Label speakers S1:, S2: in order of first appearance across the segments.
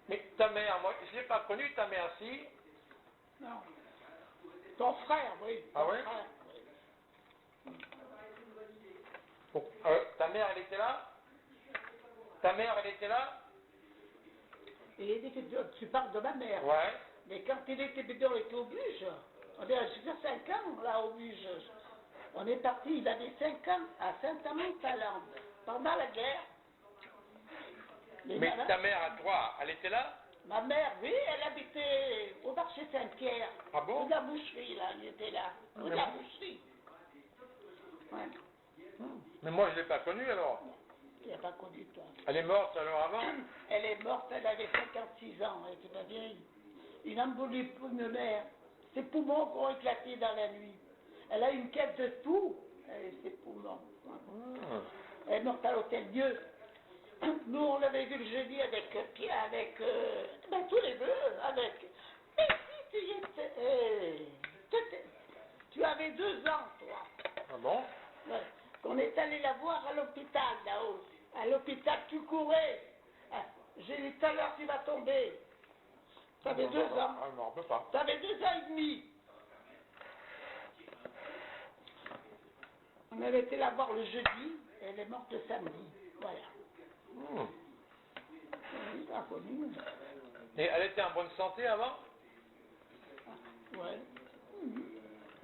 S1: Mais ta mère, moi, je l'ai pas connue, ta mère, si.
S2: Non. Ton frère, oui.
S1: Ah
S2: Ton
S1: ouais?
S2: frère, oui.
S1: Ta mère, elle était là? Ta mère, elle était là?
S2: Il a dit que tu parles de ma mère.
S1: Ouais.
S2: Mais quand il était bébé, on était au Buge. On est resté 5 ans, là, au Buge. On est parti, il avait 5 ans, à Saint-Amand-Talente. Pendant la guerre.
S1: Mais ta mère, à toi, elle était là?
S2: Ma mère, oui, elle habitait au marché Saint-Pierre.
S1: Ah bon?
S2: Ou la boucherie, là, il était là. Ou la boucherie. Ouais.
S1: Mais moi, je l'ai pas connue, alors.
S2: Tu n'as pas connu, toi.
S1: Elle est morte, alors, avant?
S2: Elle est morte, elle avait 56 ans, elle était pas vieille. Une embolie pulmonaire. Ses poumons ont éclaté dans la nuit. Elle a une quête de tout, ses poumons. Elle est morte à l'hôtel Dieu. Nous, on l'avait vu le jeudi avec Pierre, avec tous les deux, avec. Mais si tu y étais. Tu avais 2 ans, toi.
S1: Ah bon?
S2: Ouais. On est allé la voir à l'hôpital, là-haut. À l'hôpital, tu courais. Ah, j'ai dit tout à l'heure, tu vas tomber. Tu avais 2 ans.
S1: Ah, je m'en rappelle pas.
S2: Tu avais 2 ans et demi. On avait été la voir le jeudi, elle est morte le samedi. Voilà. Oui, pas connu.
S1: Et elle était en bonne santé avant?
S2: Ouais.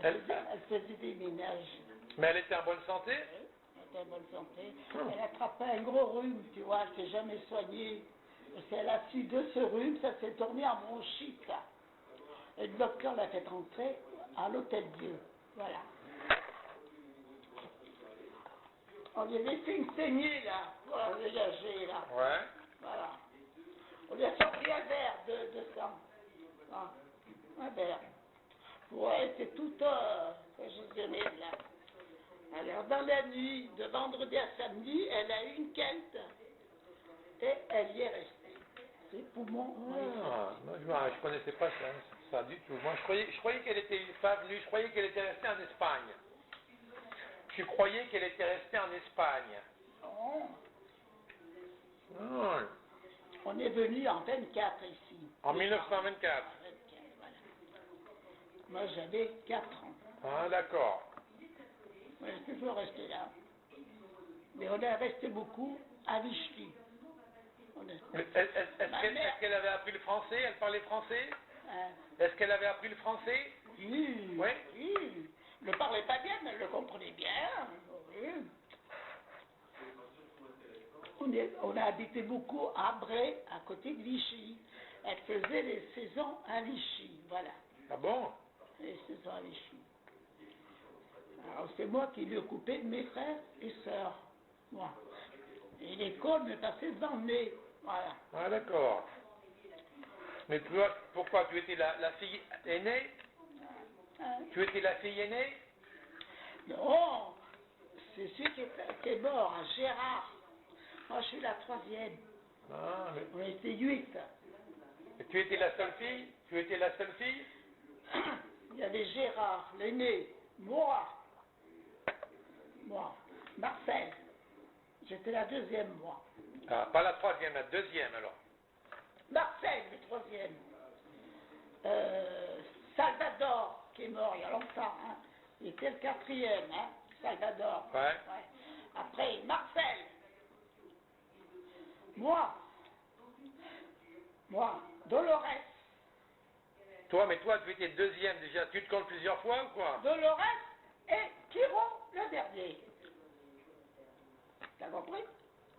S1: Elle
S2: faisait des ménages.
S1: Mais elle était en bonne santé?
S2: Elle était en bonne santé. Elle attrapait un gros rhume, tu vois, elle s'est jamais soignée. Et elle a su de ce rhume, ça s'est tourné en bronchite. Et le docteur l'a fait rentrer à l'hôtel Dieu. Voilà. On lui avait fait une saignée, là, pour la dégager, là.
S1: Ouais.
S2: Voilà. On lui a sorti un verre de sang. Ah, un verre. Ouais, c'est tout fusionnel, là. Alors, dans la nuit, de vendredi à samedi, elle a eu une quinte. Et elle y est restée. Ses poumons.
S1: Moi, je connaissais pas ça du tout. Moi, je croyais qu'elle était pas venue, je croyais qu'elle était restée en Espagne. Je croyais qu'elle était restée en Espagne.
S2: Non.
S1: Ah.
S2: On est venu en 24 ici.
S1: En 1924.
S2: Voilà. Moi, j'avais 4 ans.
S1: Ah, d'accord.
S2: Moi, j'ai toujours resté là. Mais on est resté beaucoup à Vichy.
S1: Est-ce qu'elle avait appris le français? Elle parlait français?
S2: Hein?
S1: Est-ce qu'elle avait appris le français?
S2: Oui.
S1: Oui.
S2: Oui. Elle ne parlait pas bien, mais elle le comprenait bien. Oui. On a habité beaucoup à Bray, à côté de Vichy. Elle faisait les saisons à Vichy, voilà.
S1: Ah bon?
S2: Les saisons à Vichy. Alors c'est moi qui lui occupais de mes frères et sœurs. Moi. Et l'école me passait devant le nez. Voilà.
S1: Ah d'accord. Mais toi, pourquoi? Tu étais la fille aînée?
S2: Hein?
S1: Tu étais la fille aînée?
S2: Non, c'est celui qui est mort, à Gérard. Moi, je suis la 3e.
S1: Ah, mais...
S2: On était 8.
S1: Et tu étais la seule fille? Tu étais la seule fille?
S2: Il y avait Gérard, l'aîné, moi, Marcel. J'étais la 2e, moi.
S1: Ah, pas la 3e, la 2e alors.
S2: Marcel, le 3e. Salvador, qui est mort il y a longtemps, hein. Il était le 4e, hein, Salvador.
S1: Ouais.
S2: Après, Marcel. Moi, Dolores.
S1: Mais toi, tu étais 2e déjà. Tu te comptes plusieurs fois ou quoi?
S2: Dolores et Kiro, le dernier. T'as compris?
S1: Ouais.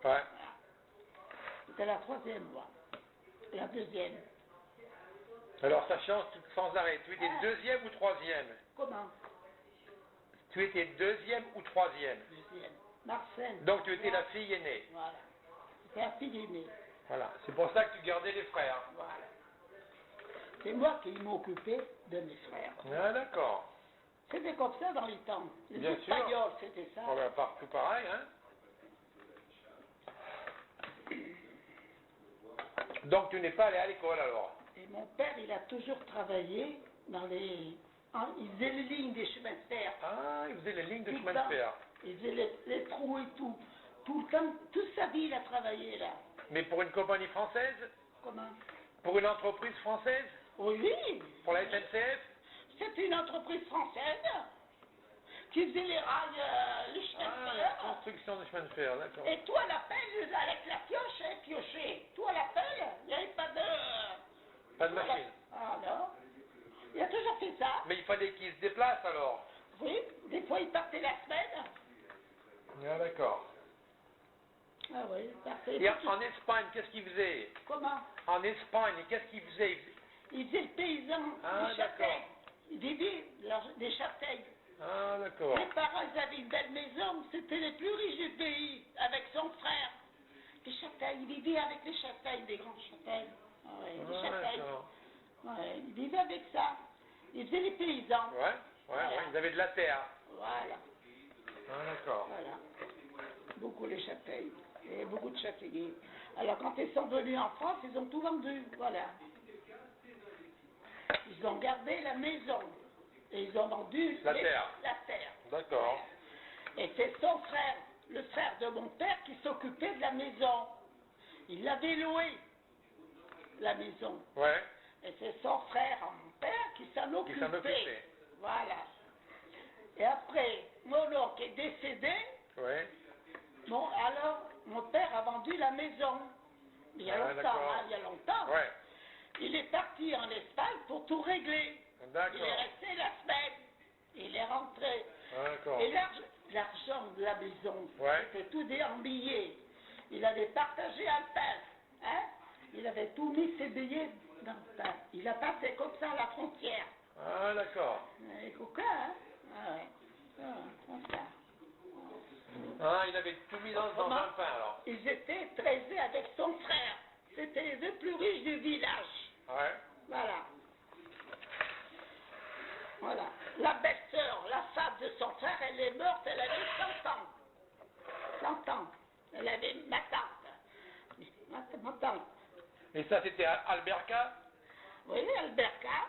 S2: Voilà. C'était la 3e, moi. La 2e.
S1: Alors ça change sans arrêt. Tu étais 2e ou 3e?
S2: Comment?
S1: Tu étais 2e ou 3e?
S2: 2e. Marcel.
S1: Donc tu étais la fille aînée.
S2: Voilà. C'était la fille aînée.
S1: Voilà. C'est pour ça que tu gardais les frères.
S2: Voilà. C'est moi qui m'occupais de mes frères.
S1: Ah d'accord.
S2: C'était comme ça dans les temps. Les
S1: Bien sûr.
S2: Espagnols, c'était ça.
S1: On va partout pareil, hein. Donc tu n'es pas allé à l'école alors?
S2: Et mon père, il a toujours travaillé dans les... Il faisait les lignes des chemins de fer.
S1: Ah, il faisait les lignes de
S2: Tout
S1: chemin
S2: le temps.
S1: de fer.
S2: Il faisait les trous et tout. Tout le temps, toute sa vie, il a travaillé là.
S1: Mais pour une compagnie française?
S2: Comment?
S1: Pour une entreprise française?
S2: Oui,
S1: Pour la SNCF?
S2: c'est une entreprise française qui faisait les rails, les chemins
S1: Ah,
S2: de
S1: la
S2: fer.
S1: construction de chemin de fer, d'accord.
S2: Et toi, la pelle, avec la pioche, hein, piocher. Toi, la pelle, il n'y avait pas de...
S1: Pas de machine.
S2: Ah non. Il a toujours fait ça.
S1: Mais il fallait qu'il se déplace alors.
S2: Oui, des fois, il partait la semaine.
S1: Ah, d'accord.
S2: Ah oui, il partait.
S1: Et en Espagne, qu'est-ce qu'il faisait?
S2: Comment?
S1: En Espagne, qu'est-ce qu'il faisait?
S2: Il faisait le paysan,
S1: Ah,
S2: des
S1: d'accord.
S2: châtaignes. Il vivait des châtaignes.
S1: Ah, d'accord.
S2: Mes parents, ils avaient une belle maison, c'était les plus riches du pays, avec son frère. Les châtaignes, il vivait avec les châtaignes, des grandes châtaignes. Ah ouais, les
S1: Ah,
S2: châtaignes.
S1: d'accord.
S2: Ouais, il vivait avec ça. Il faisait les paysans.
S1: Ouais,
S2: Voilà.
S1: ils avaient de la terre.
S2: Voilà,
S1: Ah, d'accord.
S2: voilà. Beaucoup les châtaignes. Et beaucoup de châtaigniers. Alors quand ils sont venus en France, ils ont tout vendu. Voilà. Ils ont gardé la maison. Et ils ont vendu
S1: La terre.
S2: la terre.
S1: D'accord.
S2: Et c'est son frère, le frère de mon père, qui s'occupait de la maison. Il l'avait louée, la maison.
S1: Ouais.
S2: Et c'est son frère, mon père, qui s'en occupait.
S1: occupait.
S2: Voilà. Et après, mon oncle est décédé.
S1: Ouais.
S2: Bon, alors, mon père a vendu la maison. Il y a
S1: Ah,
S2: longtemps,
S1: d'accord.
S2: hein, il y a longtemps.
S1: Ouais.
S2: Il est parti en Espagne pour tout régler. Il
S1: D'accord.
S2: est resté la semaine. Il est rentré.
S1: Ah, d'accord.
S2: Et l'argent de la maison,
S1: Ouais.
S2: c'était tout en billets. Il avait partagé un pain. Hein? Il avait tout mis ses billets dans le pain. Il a passé comme ça à la frontière.
S1: Ah, d'accord.
S2: Les coquins, hein? Ah ouais. Ah, comme ça.
S1: Ah, il avait tout mis dans un pain alors.
S2: Ils étaient 13 avec son frère. C'était les deux plus riches du village.
S1: Ouais.
S2: Voilà. Voilà. La belle-sœur, la femme de son frère, elle est morte, elle avait 100 ans. 100 ans. Elle avait ma tante. Ma tante.
S1: Et ça, c'était à Alberca?
S2: Oui, Alberca.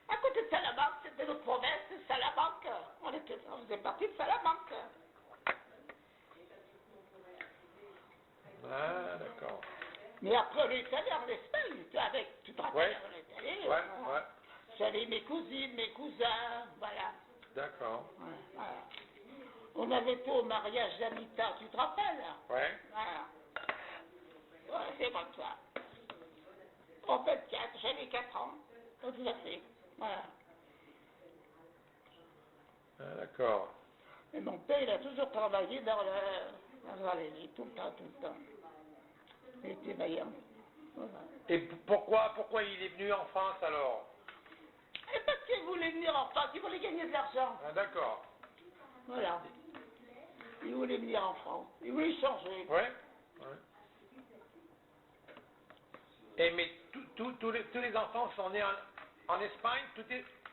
S2: À côté de Salamanque, c'était notre province, Salamanque. On faisait partie de Salamanque.
S1: Ah, d'accord.
S2: Mais après, on est allé en Espagne, tu te rappelles,
S1: Ouais.
S2: on est allé.
S1: Ouais,
S2: voilà.
S1: ouais.
S2: J'avais mes cousines, mes cousins, voilà.
S1: D'accord.
S2: Ouais, voilà. On avait été au mariage d'Anita, tu te rappelles?
S1: Ouais.
S2: Voilà. Ouais, c'est comme ça. En 24, j'avais 4 ans. Tout à fait. Voilà.
S1: Ah, d'accord.
S2: Et mon père, il a toujours travaillé dans Valérie, tout le temps. Il était vaillant. Voilà.
S1: Et pourquoi il est venu en France alors?
S2: Et parce qu'il voulait venir en France, il voulait gagner de l'argent.
S1: Ah, d'accord.
S2: Voilà. Il voulait venir en France. Il voulait changer.
S1: Ouais. Ouais. Et mais tous les enfants sont nés en Espagne?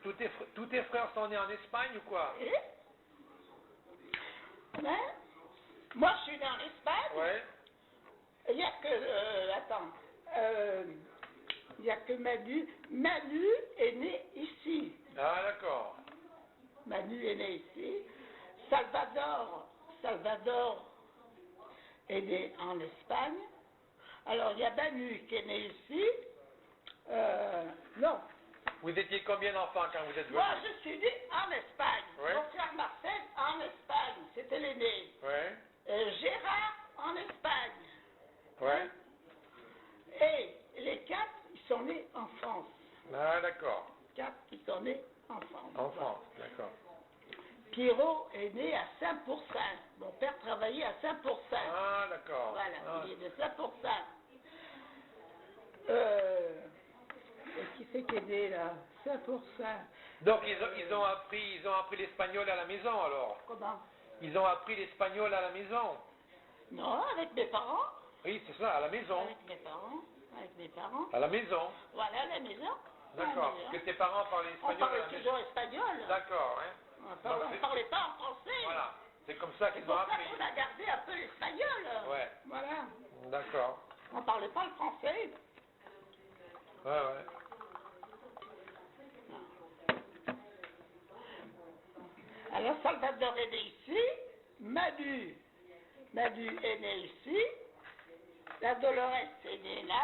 S1: Tous tes frères sont nés en Espagne ou quoi?
S2: Et hein? Moi, je suis né en Espagne.
S1: Ouais.
S2: Il n'y a que... il n'y a que Manu. Manu est né ici.
S1: Ah, d'accord.
S2: Manu est né ici. Salvador est né en Espagne. Alors, il y a Manu qui est né ici. Non.
S1: Vous étiez combien d'enfants quand vous êtes venu?
S2: Moi, je suis né en Espagne.
S1: Ouais.
S2: Mon frère Marcel en Espagne. C'était l'aîné.
S1: Ouais.
S2: Gérard en Espagne.
S1: Ouais.
S2: Et les 4, ils sont nés en France.
S1: Ah, d'accord.
S2: 4 qui sont nés en France.
S1: En France, d'accord.
S2: Pierrot est né à Saint-Pourçain. Mon père travaillait à Saint-Pourçain.
S1: Ah, d'accord.
S2: Voilà,
S1: Ah.
S2: il est de Saint-Pourçain. Et qui c'est qui est né là? Saint-Pourçain.
S1: Donc ils ont appris l'espagnol à la maison alors?
S2: Comment?
S1: Ils ont appris l'espagnol à la maison?
S2: Non, avec mes parents.
S1: Oui, c'est ça, à la maison.
S2: Avec mes parents. Avec mes parents.
S1: À la maison.
S2: Voilà la maison.
S1: D'accord.
S2: La maison.
S1: Que tes parents parlaient
S2: On
S1: espagnol à
S2: parlait
S1: la maison?
S2: toujours espagnol.
S1: D'accord, hein.
S2: On ne parlait pas en français.
S1: Voilà. C'est comme ça
S2: C'est
S1: qu'ils ont
S2: pour ça
S1: appris.
S2: qu'on a gardé un peu l'espagnol.
S1: Ouais.
S2: Voilà.
S1: D'accord.
S2: On ne parlait pas le français.
S1: Ouais, ouais.
S2: Alors Salvador est né ici. Manu est né ici. La Dolores est née là.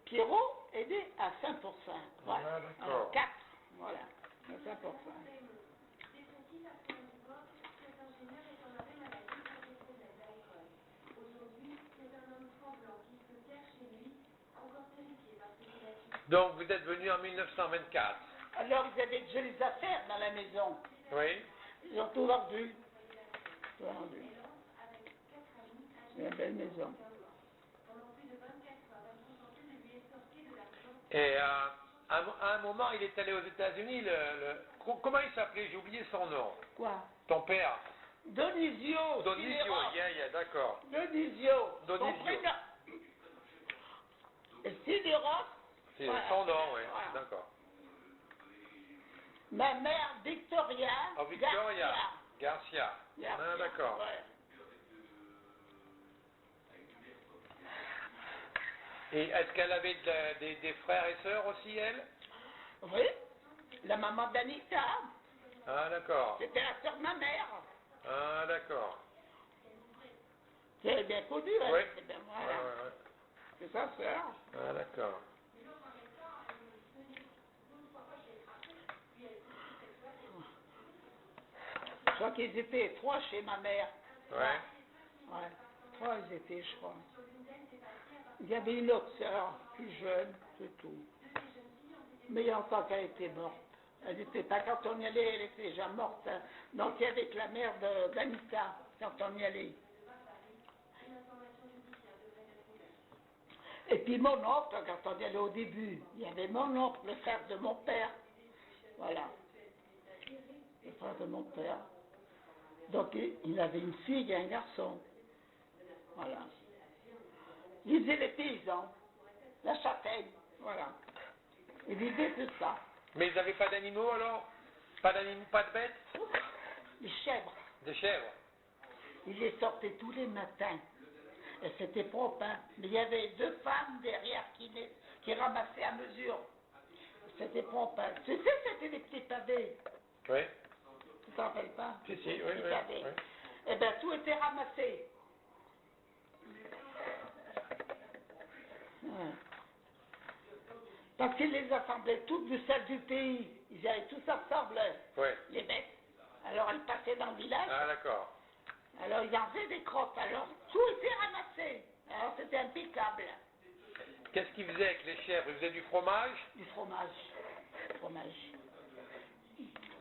S2: Pierrot aidé à 5%. Voilà.
S1: Ah, d'accord.
S2: Alors 4, voilà, à 5%.
S1: Donc vous êtes venu en 1924.
S2: Alors ils avaient déjà les affaires dans la maison.
S1: Oui.
S2: Ils ont tout vendu. Tout vendu. C'est une belle maison.
S1: Et à un moment, il est allé aux États-Unis. Comment il s'appelait? J'ai oublié son nom.
S2: Quoi?
S1: Ton père.
S2: Donisio.
S1: Donisio, d'accord.
S2: Donisio.
S1: Donisio.
S2: Son prénom. Et Sidérop.
S1: C'est
S2: Voilà.
S1: son nom, oui.
S2: Voilà.
S1: D'accord.
S2: Ma mère, Victoria.
S1: Oh, Victoria. Garcia. Ah, d'accord.
S2: Ouais.
S1: Et est-ce qu'elle avait des frères et sœurs aussi, elle?
S2: Oui. La maman d'Anita.
S1: Ah, d'accord.
S2: C'était la sœur de ma mère.
S1: Ah, d'accord.
S2: C'est bien connu, hein.
S1: Oui.
S2: C'est bien, voilà.
S1: Ouais.
S2: C'est sa sœur.
S1: Ah, d'accord.
S2: Je crois qu'ils étaient 3 chez ma mère.
S1: Ouais.
S2: Ouais. 3 ils étaient, je crois. Il y avait une autre sœur, plus jeune, c'est tout. Mais il y a longtemps qu'elle était morte. Elle n'était pas, quand on y allait, elle était déjà morte. Hein. Donc il y avait avec la mère d'Anita, quand on y allait. Et puis mon oncle, quand on y allait au début, il y avait mon oncle, le frère de mon père. Voilà. Le frère de mon père. Donc il avait une fille et un garçon. Voilà. Ils faisaient les paysans, la châtaigne, voilà. Ils vivaient de ça.
S1: Mais ils n'avaient pas d'animaux alors? Pas d'animaux, pas de bêtes?
S2: Les chèvres,
S1: Des chèvres?
S2: ils les sortaient tous les matins. Et c'était propre, hein. Mais il y avait 2 femmes derrière qui ramassaient à mesure. C'était propre, hein. Tu sais, c'était des petits pavés.
S1: Oui.
S2: Tu t'en rappelles pas?
S1: Si,
S2: Des
S1: oui.
S2: petits pavés. Eh bien, tout était ramassé. Ouais. Parce qu'ils les assemblaient toutes du sel du pays. Ils avaient tous ensemble,
S1: Oui.
S2: les bêtes. Alors elles passaient dans le village.
S1: Ah, d'accord.
S2: Alors ils en faisaient des crottes. Alors tout était ramassé. Alors c'était impeccable.
S1: Qu'est-ce qu'ils faisaient avec les chèvres? Ils faisaient du fromage?
S2: Du fromage. Fromage.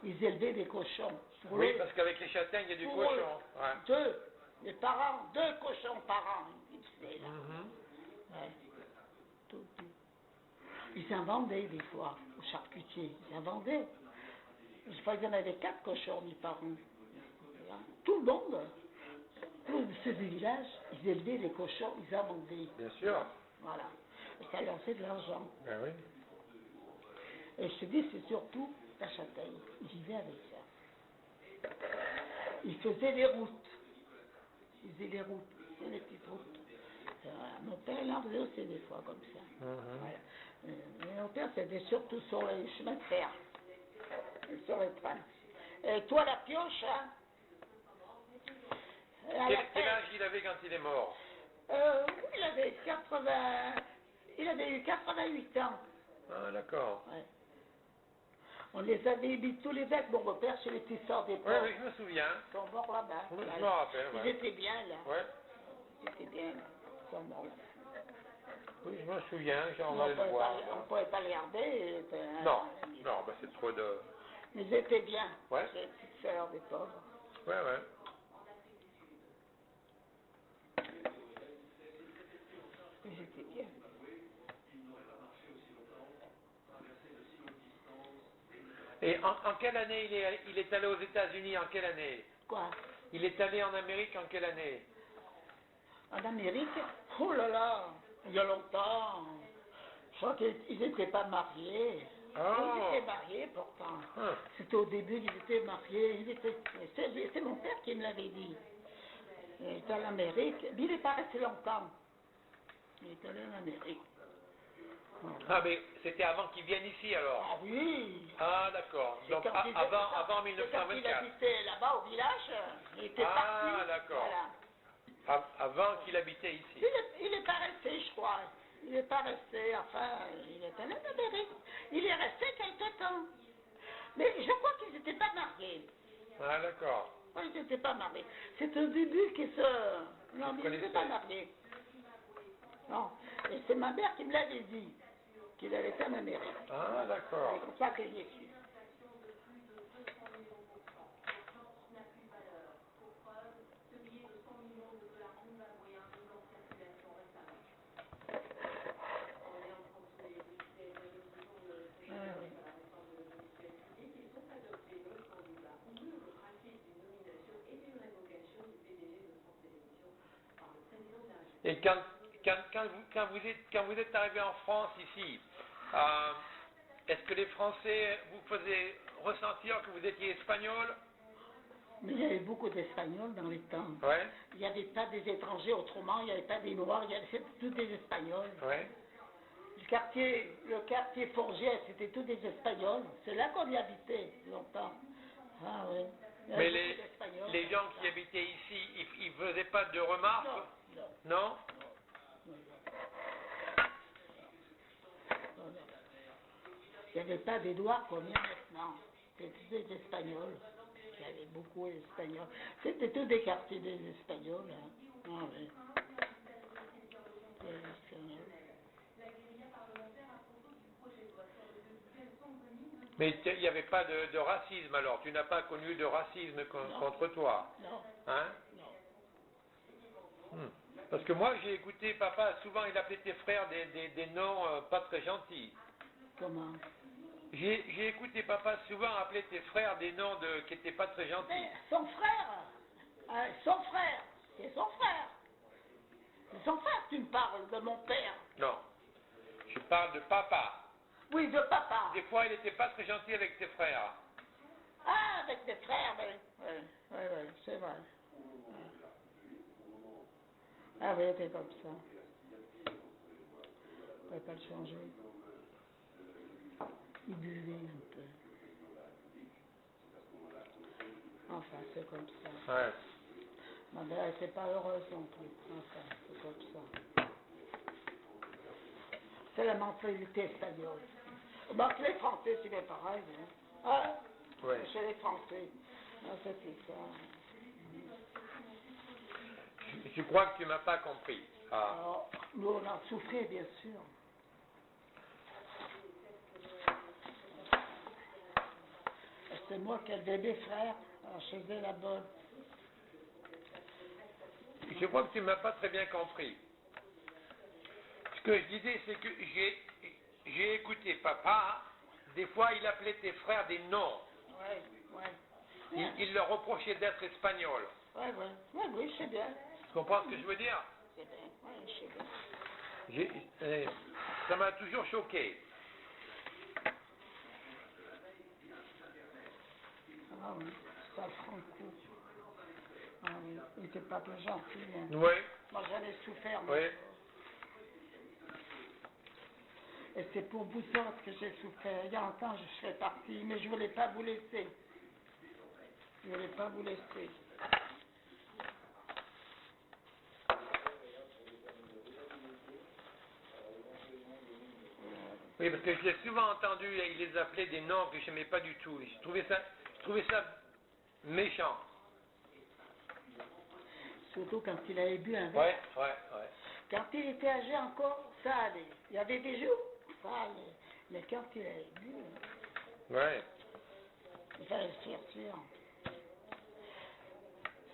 S2: Ils élevaient des cochons. Pour
S1: Oui,
S2: eux,
S1: parce qu'avec les châtaignes, il y a du
S2: pour
S1: cochon.
S2: eux,
S1: Ouais.
S2: 2. Les parents, 2 cochons par an. Ils faisaient, là.
S1: Mhm.
S2: Ouais. Tout. Ils en vendaient des fois, aux charcutiers. Ils en vendaient. Je crois qu'il y en avait 4 cochons, mes parents. Tout le monde, tous ceux du village, ils élevaient les cochons, ils en vendaient.
S1: Bien sûr.
S2: Voilà. Et ça leur fait de l'argent.
S1: Ben oui.
S2: Et je te dis, c'est surtout la châtaigne. Ils vivaient avec ça. Ils faisaient les routes. Ils faisaient les routes, les petites routes. Mon père, il en faisait aussi des fois comme ça.
S1: Mhm.
S2: Voilà. Mais mon père, c'était surtout sur les chemins de fer. Et sur les trains. Et toi, la pioche, hein?
S1: Quel âge il avait quand il est mort?
S2: Il avait 80... Il avait eu 88 ans.
S1: Ah, d'accord.
S2: Ouais. On les avait mis tous les vêtements. Bon, mon père, chez les petits sorts des
S1: Oui,
S2: porcs.
S1: je me souviens.
S2: Ils sont morts là-bas.
S1: Je
S2: Voilà.
S1: me rappelle,
S2: Ils
S1: ouais.
S2: étaient bien, là.
S1: Ouais.
S2: Ils étaient bien, là. Ils sont morts.
S1: Oui, je me souviens, j'en
S2: On
S1: allais le voir.
S2: ne pouvait pas les garder.
S1: Non, ben c'est trop de...
S2: Ils étaient bien.
S1: Ouais.
S2: Les petites sœurs des pauvres.
S1: Ouais.
S2: Ils étaient bien.
S1: Et en quelle année il est allé aux États-Unis? En quelle année?
S2: Quoi?
S1: Il est allé en Amérique en quelle année?
S2: En Amérique? Oh là là! Il y a longtemps. Je crois qu'ils n'étaient pas mariés.
S1: Oh.
S2: Ils étaient mariés pourtant.
S1: Ah.
S2: C'était au début qu'ils étaient mariés. C'est mon père qui me l'avait dit. Il était en Amérique. Mais il n'est pas resté longtemps. Il est allé en Amérique. Voilà.
S1: Ah, mais c'était avant qu'il vienne ici alors?
S2: Ah oui!
S1: Ah, d'accord.
S2: C'est
S1: Donc
S2: quand il-
S1: avant
S2: c'est quand il
S1: 1924.
S2: habitait là-bas au village, il était
S1: Ah,
S2: parti.
S1: d'accord.
S2: Voilà.
S1: Avant qu'il habitait ici.
S2: Il est pas resté, je crois. Il n'est pas resté, enfin, il est allé en Amérique. Il est resté quelque temps. Mais je crois qu'ils n'étaient pas mariés.
S1: Ah, d'accord.
S2: Oui, ils n'étaient pas mariés. C'est au début qu'ils se... Non, mais ils n'étaient pas mariés. Non. Et c'est ma mère qui me l'avait dit, qu'il avait été en Amérique.
S1: Ah, d'accord.
S2: C'est comme ça que j'y suis.
S1: Et quand vous êtes arrivé en France ici, est-ce que les Français vous faisaient ressentir que vous étiez espagnol?
S2: Mais il y avait beaucoup d'Espagnols dans les temps.
S1: Ouais.
S2: Il n'y avait pas des étrangers autrement, il n'y avait pas des Noirs, c'était tous des Espagnols.
S1: Ouais.
S2: Le quartier Forget, c'était tous des Espagnols. C'est là qu'on y habitait longtemps. Ah oui.
S1: Mais les gens qui habitaient ici, ils ne faisaient pas de remarques?
S2: Non.
S1: Non?
S2: Il n'y avait pas des Noirs comme il y a maintenant. C'était tous des Espagnols. Il y avait beaucoup d'Espagnols. C'était tous des quartiers des Espagnols. Hein. Ah oui. Des Espagnols.
S1: Mais il n'y avait pas de racisme alors? Tu n'as pas connu de racisme contre toi?
S2: Non.
S1: Hein?
S2: Non.
S1: Parce que moi j'ai écouté papa, souvent il appelait tes frères des noms pas très gentils.
S2: Comment?
S1: J'ai écouté papa souvent appeler tes frères des noms qui n'étaient pas très gentils.
S2: Mais son frère, c'est son frère. C'est son frère, tu me parles de mon père.
S1: Non, je parle de papa.
S2: Oui, de papa.
S1: Des fois il n'était pas très gentil avec tes frères.
S2: Ah, avec des frères, oui, c'est vrai. Ah oui, c'est comme ça. On ne peut pas le changer. Il buvait un peu. Enfin, c'est comme ça.
S1: Ouais.
S2: Ma mère n'était pas heureuse non plus. Enfin, c'est comme ça. C'est la mentalité espagnole. Bah, les Français, c'est bien pareil. Hein. Ah,
S1: Ouais.
S2: chez les Français. Ah, c'est ça.
S1: Je crois que tu m'as pas compris. Ah.
S2: Alors, nous, on en souffrait, bien sûr. C'est moi qui élevais mes frères. Alors, je faisais la bonne.
S1: Je crois que tu m'as pas très bien compris. Ce que je disais, c'est que j'ai écouté papa, des fois il appelait tes frères des noms.
S2: Ouais.
S1: Il leur reprochait d'être espagnols.
S2: Oui, je sais bien.
S1: Tu comprends ce que je veux dire?
S2: C'est bien, oui, je sais bien.
S1: Ça m'a toujours choqué.
S2: Ah oui, ça prend le coup. Ah oui, il n'était pas plus gentil. Hein.
S1: Oui.
S2: Moi, j'en ai souffert.
S1: Oui.
S2: Et c'est pour vous autres que j'ai souffert. Il y a longtemps, je serais partie, mais je ne voulais pas vous laisser. Je ne voulais pas vous laisser.
S1: Oui, parce que je l'ai souvent entendu, il les appelait des noms que je n'aimais pas du tout. Je trouvais ça méchant.
S2: Surtout quand il avait bu un verre.
S1: Ouais.
S2: Quand il était âgé encore, ça allait. Il y avait des jours, ça allait. Mais quand il avait bu,
S1: Ouais.
S2: il fallait se faire sûr.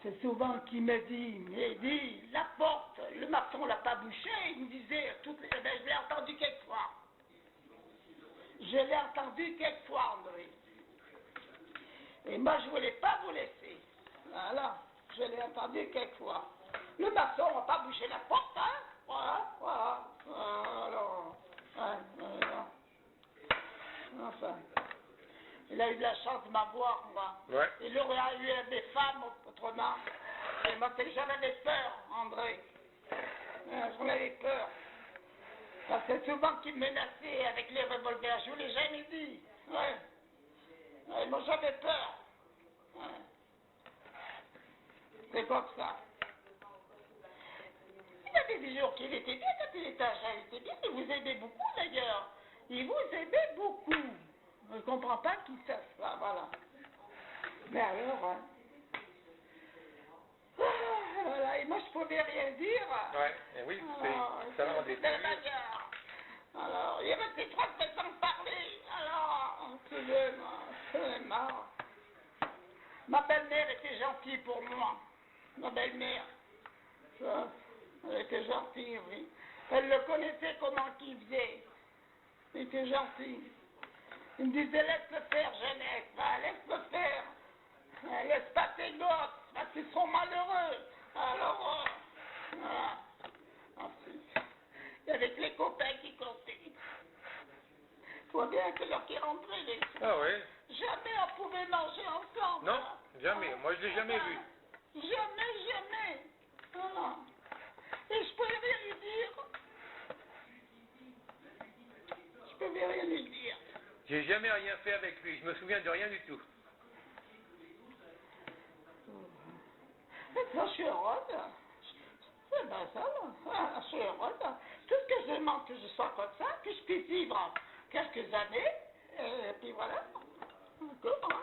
S2: C'est souvent qu'il me dit, la porte, le maçon l'a pas bouché, il me disait, je l'ai entendu quelquefois. Je l'ai entendu quelquefois, André. Et moi, je ne voulais pas vous laisser. Voilà, je l'ai entendu quelquefois. Le maçon n'a pas bouché la porte, hein? Voilà. Alors, enfin, il a eu de la chance de m'avoir, moi.
S1: Ouais.
S2: Il aurait eu des femmes autrement. Et moi, j'en avais peur, André. J'en avais peur. Parce que souvent qu'il me menaçait avec les revolvers, je vous l'ai jamais dit. Ouais, moi j'avais peur. Ouais. C'est comme ça. Il y avait des jours qu'il était bien, quand il était âgé, il était bien, Il vous aimait beaucoup. Je ne comprends pas qu'il fasse ça, voilà. Mais alors, hein. Voilà, et moi je pouvais rien dire.
S1: Ouais, et oui, ça va rendait
S2: c'était la bagarre. Alors, il restait 3 semaines sans parler. Alors, c'est marre. Ma belle-mère était gentille pour moi. Ma belle-mère. Ça, elle était gentille, oui. Elle le connaissait comment qu'il faisait. Il était gentil. Il me disait, laisse-le faire, Jeannette, va, laisse-le faire. Laisse pas tes gosses, parce qu'ils seront malheureux. Alors, voilà. Ensuite, il y avait que les copains qui comptaient. Je vois bien que l'heure qui rentrait, les...
S1: Ah oui?
S2: Jamais on pouvait manger ensemble.
S1: Non, jamais. Moi, je l'ai jamais vu.
S2: Jamais. Voilà. Et je pouvais rien lui dire. Je pouvais rien lui dire.
S1: J'ai jamais rien fait avec lui. Je me souviens de rien du tout.
S2: Maintenant, je suis heureuse. C'est bien ça, là. Je suis heureuse. Tout ce que je demande, que je sois comme ça, que je puisse vivre quelques années, et puis voilà. Encore, hein.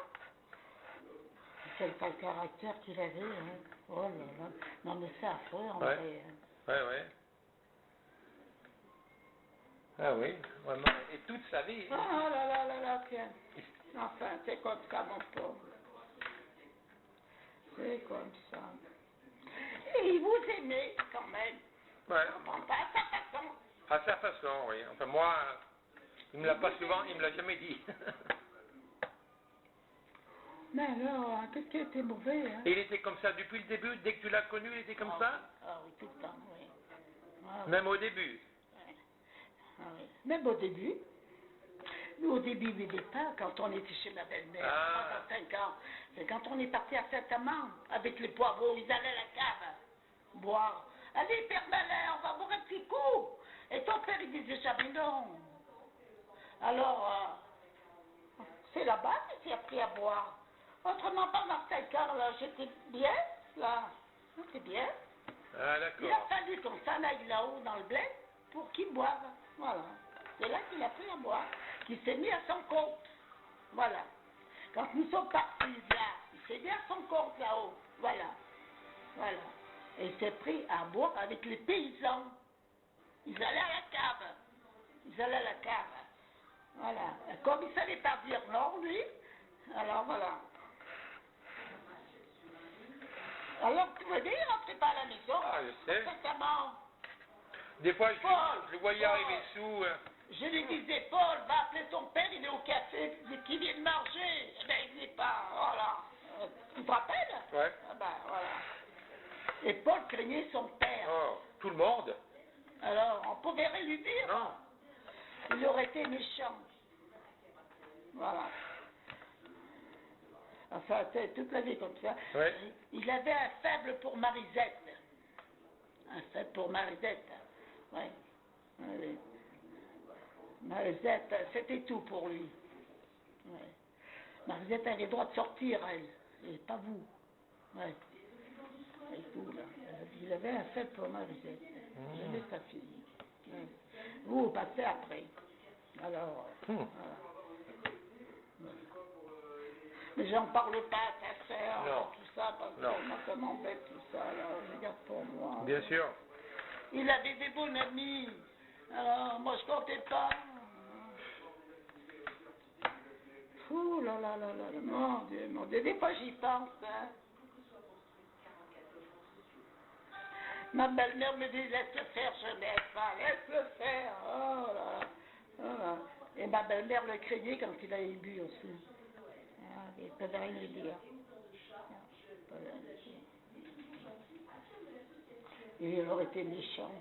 S2: Quel caractère qu'il avait, hein. Oh là là. Non, mais c'est affreux, en vrai.
S1: Ouais. Ah oui, vraiment. Et toute sa vie.
S2: Ah là, tiens. Enfin, c'est comme ça, mon pauvre. C'est comme ça. Et il vous aimait, quand même.
S1: Ouais.
S2: Pas à sa façon.
S1: À sa façon, oui. Enfin, moi, il me l'a pas souvent, il me l'a jamais dit.
S2: Mais alors, qu'est-ce qui était mauvais, hein?
S1: Et il était comme ça depuis le début, dès que tu l'as connu, il était comme ça?
S2: Ah oui, tout le temps, oui. Ah, oui.
S1: Même au début?
S2: Ouais. Ah, oui. Même au début. Nous, au début du départ, quand on était chez ma belle-mère, à 5 ans, c'est quand on est parti à Saint-Amand, avec les poireaux, ils allaient à la cave, boire. Allez, Père Malin, on va boire un petit coup. Et ton père, il disait jamais non. Alors, c'est là-bas qu'il s'est appris à boire. Autrement, pendant 5 ans, là, j'étais bien, là. J'étais bien.
S1: Ah,
S2: Il a
S1: d'accord.
S2: fallu qu'on s'en aille là-haut dans le bled pour qu'il boive. Voilà. C'est là qu'il a appris à boire. Qu'il s'est mis à son compte. Voilà. Quand nous sommes partis là, il s'est mis à son compte là-haut. Voilà. Et il s'est pris à boire avec les paysans. Ils allaient à la cave. Voilà. Et comme il ne savait pas dire non, lui, alors voilà. Alors, tu veux dire, il rentrait pas à la maison.
S1: Ah, je sais.
S2: Exactement.
S1: Des fois,
S2: Paul,
S1: je le voyais arriver sous.
S2: Je lui disais, Paul, va appeler ton père, il est au café, qui vient de manger. Eh bien, il n'est pas, voilà. Tu te rappelles?
S1: Ouais.
S2: Ah ben, voilà. Et Paul craignait son père.
S1: Oh, tout le monde?
S2: Alors, on pouvait rien lui dire.
S1: Non.
S2: Il aurait été méchant. Voilà. Enfin, c'est toute la vie comme ça.
S1: Ouais.
S2: Il avait un faible pour Marisette. Un faible pour Marisette. Ouais. Oui. Marisette, c'était tout pour lui. Ouais. Marisette avait le droit de sortir, elle. Et pas vous. Ouais. Et tout, là. Il avait un faible pour Marisette. Il avait sa fille. Ouais. Vous passez après. Alors, voilà. Mais j'en parle pas à ta sœur, tout ça, parce que moi, ça m'embête tout ça, là, je garde pour moi.
S1: Bien sûr.
S2: Il avait des bons amis, alors moi je comptais pas. Ouh là, mon Dieu, des fois j'y pense, hein. Ma belle-mère me dit, laisse-le faire, Jeannette, laisse-le faire, oh là. Et ma belle-mère le craignait quand il avait bu aussi. Il ne peut rien lui dire. Il aurait été méchant.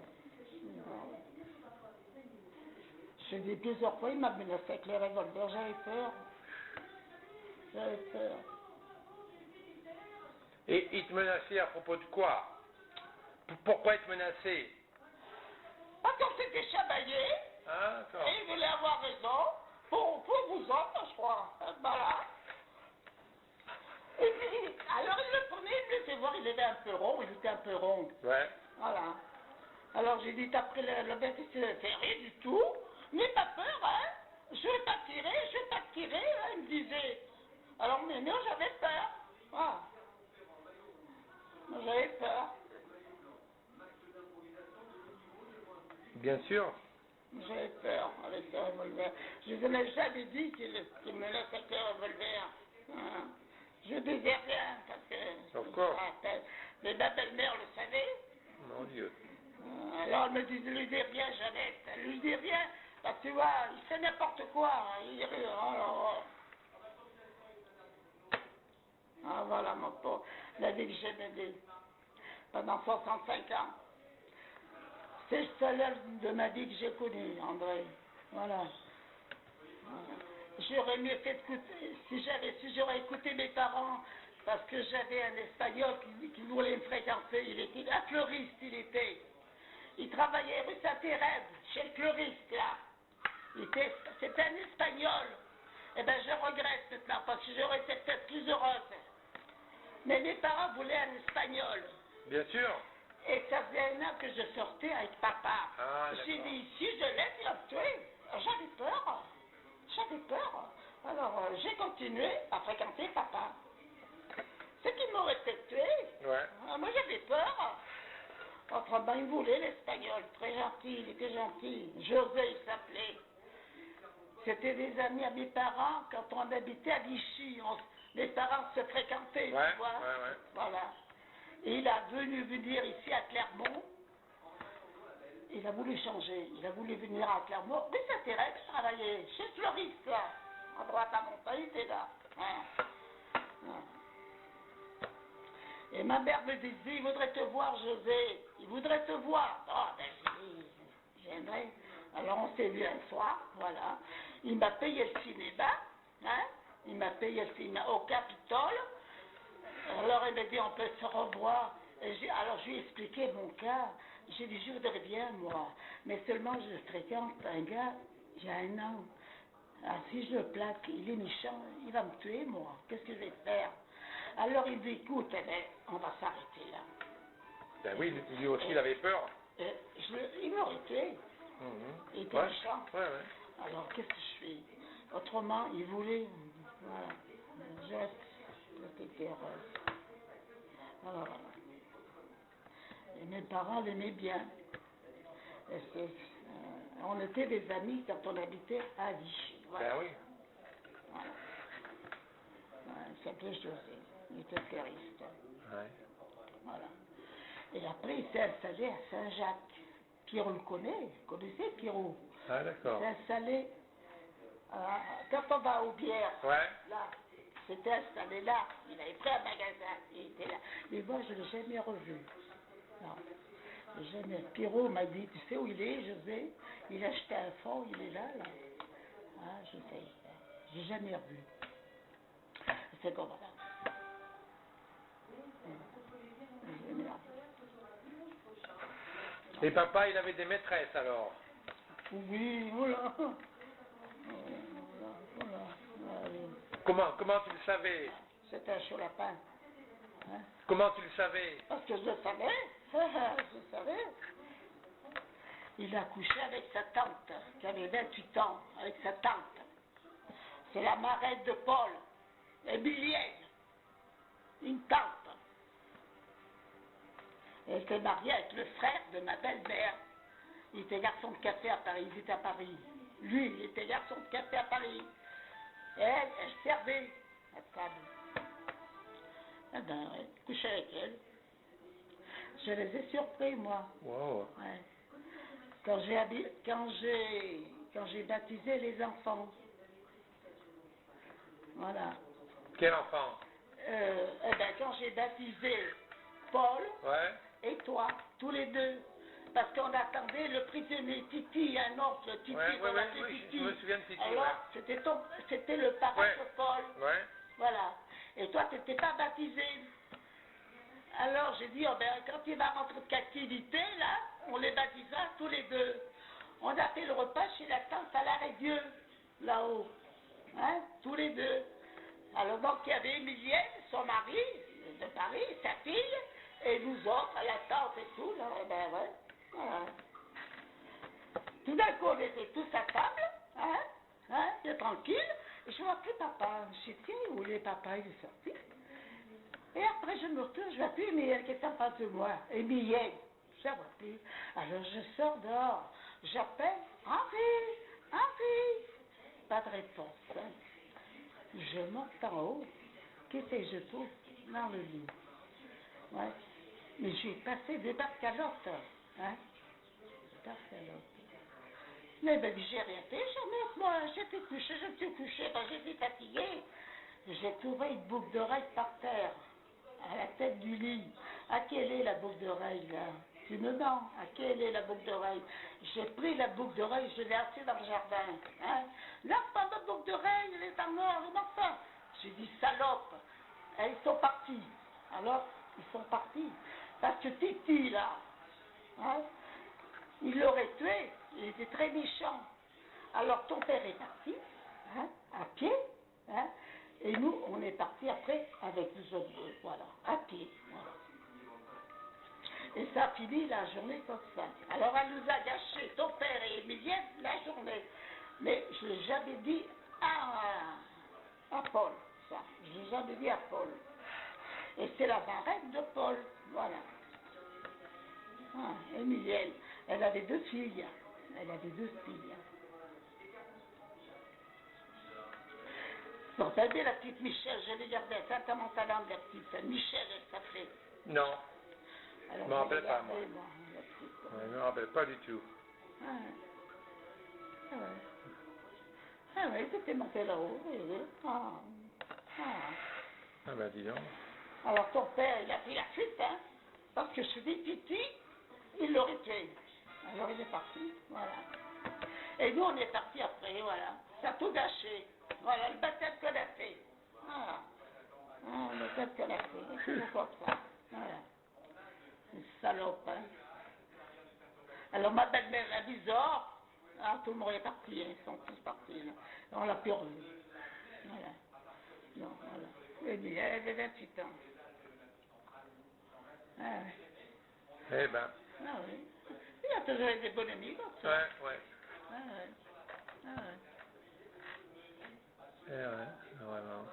S2: Je dis plusieurs fois, il m'a menacé avec les revolvers, j'avais peur.
S1: Et il te menaçait à propos de quoi? Pourquoi il te menaçait?
S2: Parce qu'on s'était chamaillé,
S1: Ah, d'accord.
S2: et il voulait avoir raison, pour vous autres, je crois. Voilà. Et puis, alors il le prenait, il me laissait voir, il était un peu rond,
S1: Ouais.
S2: Voilà. Alors j'ai dit, t'as pris le bête, c'est rien du tout, n'aie pas peur, hein.
S1: Bien sûr.
S2: J'avais peur avec ce revolver. Je ne ai jamais dit qu'il me laisse avec le revolver. Hein. Je disais rien parce que
S1: Encore.
S2: mais ma belle-mère le savait.
S1: Mon Dieu.
S2: Alors elle me dit, ne lui dis rien, Jeannette. Elle lui dit rien. Parce que tu vois, il fait n'importe quoi. Il rit. Alors, ah voilà mon pauvre. La vie que j'ai menée pendant 65 ans. C'est le seul homme de ma vie que j'ai connu, André. Voilà. J'aurais mieux fait écouter, si j'aurais écouté mes parents, parce que j'avais un Espagnol qui voulait me fréquenter, il était un fleuriste, il travaillait rue Saint-Thérèse, chez le fleuriste, là. C'était un Espagnol. Eh bien, je regrette maintenant, parce que j'aurais été peut-être plus heureuse. Mais mes parents voulaient un Espagnol.
S1: Bien sûr.
S2: Et ça faisait 1 an que je sortais avec papa.
S1: Ah,
S2: J'ai dit, ici, je laisse, il va me tuer. J'avais peur. J'avais peur. Alors, j'ai continué à fréquenter papa. Ce qui m'aurait peut-être tué.
S1: Ouais.
S2: Moi, j'avais peur. Autrement, il voulait l'espagnol. Très gentil, il était gentil. José, il s'appelait. C'était des amis à mes parents quand on habitait à Vichy. Les parents se fréquentaient,
S1: Ouais,
S2: tu vois.
S1: ouais.
S2: Voilà. Et il a venir ici à Clermont. Il a voulu changer. Il a voulu venir à Clermont. Mais ça t'intéresse de travailler chez le fleuriste, là. À droite, à montagne, il était là. Et ma mère me disait, il voudrait te voir, José. Il voudrait te voir. Oh, ben, j'ai dit, j'aimerais. Alors, on s'est vu un soir, voilà. Il m'a payé le cinéma, hein. Il m'a payé le cinéma au Capitole. Alors, il m'a dit, on peut se revoir. Alors, je lui ai expliqué mon cas. J'ai dit, je voudrais bien, moi. Mais seulement, je fréquente un gars, il y a 1 an. Alors, si je le plaque, il est méchant, il va me tuer, moi. Qu'est-ce que je vais faire? Alors, il dit, écoute, eh ben, on va s'arrêter là.
S1: Ben oui, lui aussi, il avait peur.
S2: Il m'aurait tué. Il était
S1: Ouais.
S2: méchant.
S1: Ouais.
S2: Alors, qu'est-ce que je fais? Autrement, il voulait... Voilà. J'étais heureuse. Alors, et mes parents l'aimaient bien. On était des amis quand on habitait à Vichy. Voilà.
S1: Ben oui.
S2: Voilà. Il s'appelait José. Il était fleuriste.
S1: Ouais.
S2: Voilà. Et après, il s'est installé à Saint-Jacques. Pierrot le connaît. Vous connaissez Pierrot?
S1: Ah, d'accord.
S2: Il s'est installé quand on va aux bières.
S1: Ouais.
S2: Là. S'était installé là. Il avait pris un magasin. Il était là. Mais moi, je ne l'ai jamais revu. Non. Jamais. Pierrot m'a dit, tu sais où il est, José? Il a acheté un fonds, il est là, là. Ah, je sais. J'ai jamais revu. C'est comme ça. J'ai jamais revu.
S1: Et papa, il avait des maîtresses alors?
S2: Oui, voilà.
S1: Comment tu le savais?
S2: C'était un chaud lapin. Hein?
S1: Comment tu le savais?
S2: Parce que je le savais. Je savais. Il a couché avec sa tante, qui avait 28 ans, avec sa tante. C'est la marraine de Paul, Emilienne, une tante. Elle était mariée avec le frère de ma belle-mère. Il était garçon de café à Paris, il était à Paris. Lui, il était garçon de café à Paris. Et elle servait à table. Eh ben, ouais, couchait avec elle. Je les ai surpris, moi.
S1: Wow.
S2: Ouais. Quand j'ai baptisé les enfants. Voilà.
S1: Quel enfant?
S2: Eh ben, quand j'ai baptisé Paul
S1: Ouais.
S2: et toi, tous les deux. Parce qu'on attendait le prisonnier Titi, un oncle Titi,
S1: Ouais,
S2: qu'on appelait
S1: oui,
S2: Titi.
S1: je me souviens de Titi,
S2: Alors,
S1: ouais.
S2: c'était le parrain
S1: Ouais.
S2: de Paul.
S1: Ouais.
S2: Voilà. Et toi, tu n'étais pas baptisé. Alors, j'ai dit, oh ben, quand il va rentrer de captivité, là, on les baptisa tous les deux. On a fait le repas chez la tante à l'arrêt Dieu, là-haut. Hein, tous les deux. Alors, donc, il y avait Emilienne, son mari, de Paris, sa fille, et nous autres, la tante et tout, là, ben, ouais. Voilà. Tout d'un coup, on était tous à table, bien tranquille, et je vois plus papa. Je dis, tiens, où est papa? Il est sorti. Et après, je me retourne, je vois plus Emilienne qui est en face de moi. Emilienne, je ne vois plus. Alors, je sors dehors. J'appelle, Henri, Henri. Pas de réponse. Hein. Je monte en haut. Qu'est-ce que je trouve dans le lit? Ouais. Mais j'ai passé des barcalottes. Hein? Des barcalottes. Mais ben, j'ai rien fait, jamais. Moi, j'étais couchée, je me suis couchée, ben, j'étais fatiguée. J'ai trouvé une boucle d'oreille par terre, à la tête du lit. À quelle est la boucle d'oreille, là? Tu me demandes, à quelle est la boucle d'oreille? J'ai pris la boucle d'oreille, je l'ai assise dans le jardin. Hein? Là, pas de boucle d'oreille, elle est en or, elle est morte. J'ai dit, salope. Et ils sont partis. Alors, ils sont partis. Parce que Titi, là, hein, il l'aurait tué. Il était très méchant. Alors, ton père est parti, hein, à pied, hein, et nous, on est partis après avec les autres deux, voilà, à pied. Voilà. Et ça a fini la journée comme ça. Alors, elle nous a gâché, ton père et Emilienne, la journée. Mais je ne l'ai jamais dit à Paul, ça. Je ne l'ai jamais dit à Paul. Et c'est la marraine de Paul, voilà. Ah, Emilienne, elle avait 2 filles. Elle avait 2 filles. Bon, t'as dit la petite Michel, je l'ai gardée, elle a mon talent de la petite. Michel, elle s'appelait.
S1: Non.
S2: Alors,
S1: Je ne me rappelle pas, moi.
S2: La petite.
S1: Je ne me rappelle pas du tout.
S2: Ah ouais. Ah ouais, c'était monté là-haut. Oui, oui.
S1: Ah ben dis donc.
S2: Alors ton père, il a pris la fuite, hein, parce que je dis Titi, il l'aurait tué. Alors il est parti, voilà. Et nous on est partis après, voilà. Ça a tout gâché. Voilà, le baptême qu'on a fait. Voilà. Ah, le baptême qu'on a fait. C'est tout comme ça. Voilà. Une salope, hein. Alors ma belle-mère l'a bizarre. Ah, tout le monde est parti, hein. Ils sont tous partis, là. On l'a plus revu. Voilà. Non, voilà. Oui, mais elle avait 28 ans. Ah ouais.
S1: Eh ben.
S2: Ah oui. Il a toujours eu des bons amis, comme ça.
S1: Ouais.
S2: Ah ouais. Ah ouais.
S1: Eh ouais, vraiment.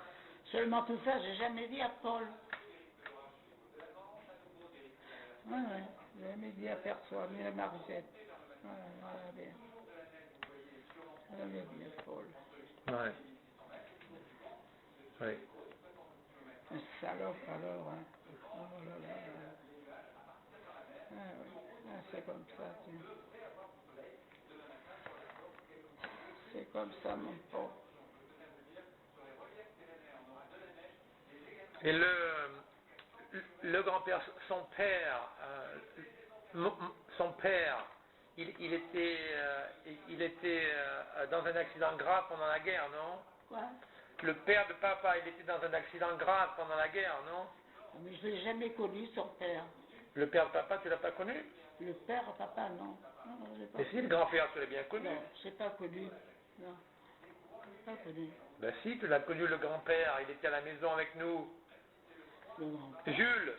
S2: Seulement tout ça, j'ai jamais dit à Paul. Ah ouais. J'ai jamais dit à personne, ni à Margette. Voilà, bien. Jamais dit à Paul.
S1: Ouais. Oui.
S2: Un salope alors, hein. Oh là là. Ah oui. Ah, c'est comme ça, tiens. C'est comme ça, mon pauvre.
S1: Et le grand-père, son père, il était dans un accident grave pendant la guerre, non?
S2: Quoi?
S1: Le père de papa, il était dans un accident grave pendant la guerre, non?
S2: Mais je ne l'ai jamais connu, son père.
S1: Le père de papa, tu l'as pas connu?
S2: Le père, papa, non. Non, je l'ai pas
S1: Mais si, le grand-père, tu l'as bien connu.
S2: Non, je l'ai pas connu. Non, je l'ai pas connu.
S1: Ben si, tu l'as connu, le grand-père, il était à la maison avec nous.
S2: Le grand-père.
S1: Jules.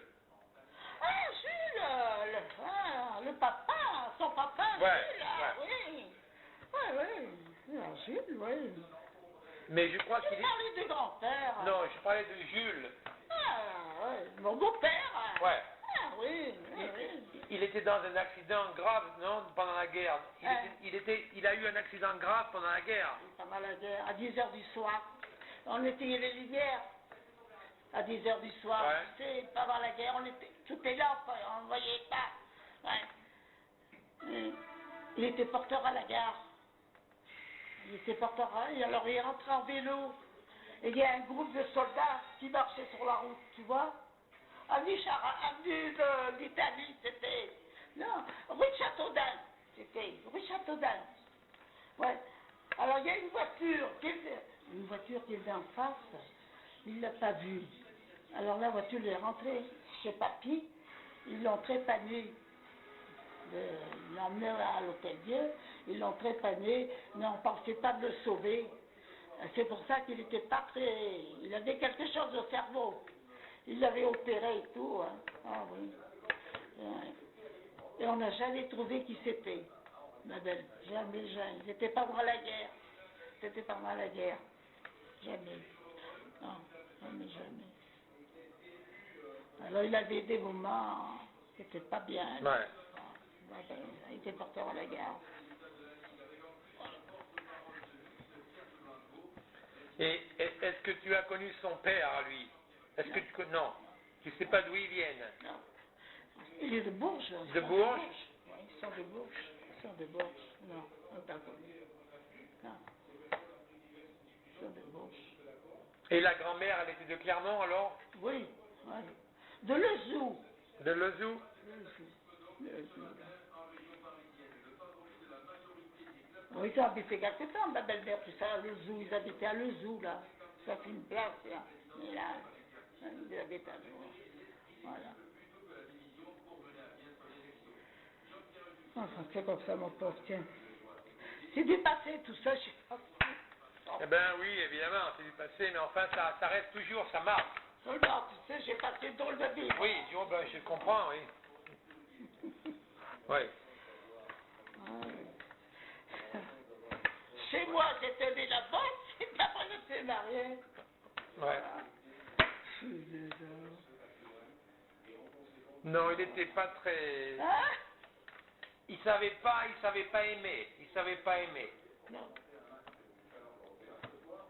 S2: Ah, Jules, le papa, son papa,
S1: Ouais,
S2: Jules, ah, oui. Oui. Ah, Jules, oui.
S1: Mais je crois qu'il
S2: Tu
S1: est...
S2: parlais du grand-père.
S1: Non, je parlais de Jules.
S2: Ah, oui. Mon beau-père.
S1: Ouais.
S2: Ah, oui.
S1: Il était dans un accident grave, non, pendant la guerre. Il a eu un accident grave pendant la guerre.
S2: Pendant la guerre, à 10 h du soir. On éteignait les lumières. À 10 h du soir.
S1: Ouais.
S2: Tu sais, pendant la guerre, tout est là, on ne voyait pas. Ouais. Il était porteur à la gare. Il était porteur et alors il est rentré en vélo. Et il y a un groupe de soldats qui marchaient sur la route, tu vois. Avenue d'Italie, c'était. Non, rue de Châteaudun. C'était rue de Châteaudun. Ouais. Alors il y a une voiture qui est en face. Il ne l'a pas vue. Alors la voiture est rentrée chez Papy. Ils l'ont trépané. Ils l'ont emmené à l'Hôtel-Dieu. Ils l'ont trépané. Mais on ne pensait pas de le sauver. C'est pour ça qu'il n'était pas très... Il avait quelque chose au cerveau. Il l'avait opéré et tout. Hein. Ah oui. Et on n'a jamais trouvé qui c'était. Madame. Jamais. C'était pas pendant la guerre. C'était pas pendant la guerre. Jamais. Non, jamais. Alors il avait des moments qui n'étaient pas bien.
S1: Ouais.
S2: Il était porteur à la gare.
S1: Et est-ce que tu as connu son père, lui? Est-ce que tu connais? Non. Tu sais pas d'où ils viennent?
S2: Non. Il est de Bourges.
S1: De Bourges?
S2: Oui, ils sont de Bourges. Ils sont de Bourges. Non, on t'a connu. Non. Ils sont de Bourges.
S1: Et la grand-mère, elle était de Clermont alors?
S2: Oui, oui. De Lezou.
S1: De Lezou?
S2: Lezou. Oui, ils ont habité quelque temps, ma belle-mère, tout ça, à Lezou. Ils habitaient à Lezou, là. Ça fait une place, là. Et là, ils habitaient à Lezou. Voilà. Enfin, c'est comme ça, mon pauvre, tiens. C'est du passé, tout ça, je sais pas.
S1: Eh ben oui, évidemment, c'est du passé, mais enfin, ça reste toujours, ça marque.
S2: Seulement, tu sais, j'ai passé une drôle de vie.
S1: Oui, ben, je comprends, oui. Oui.
S2: Chez moi, j'étais né là-bas, c'est pas moi je suis marié.
S1: Ouais. Non, il n'était pas très...
S2: Hein?
S1: Il savait pas aimer. Il savait pas aimer.
S2: Non.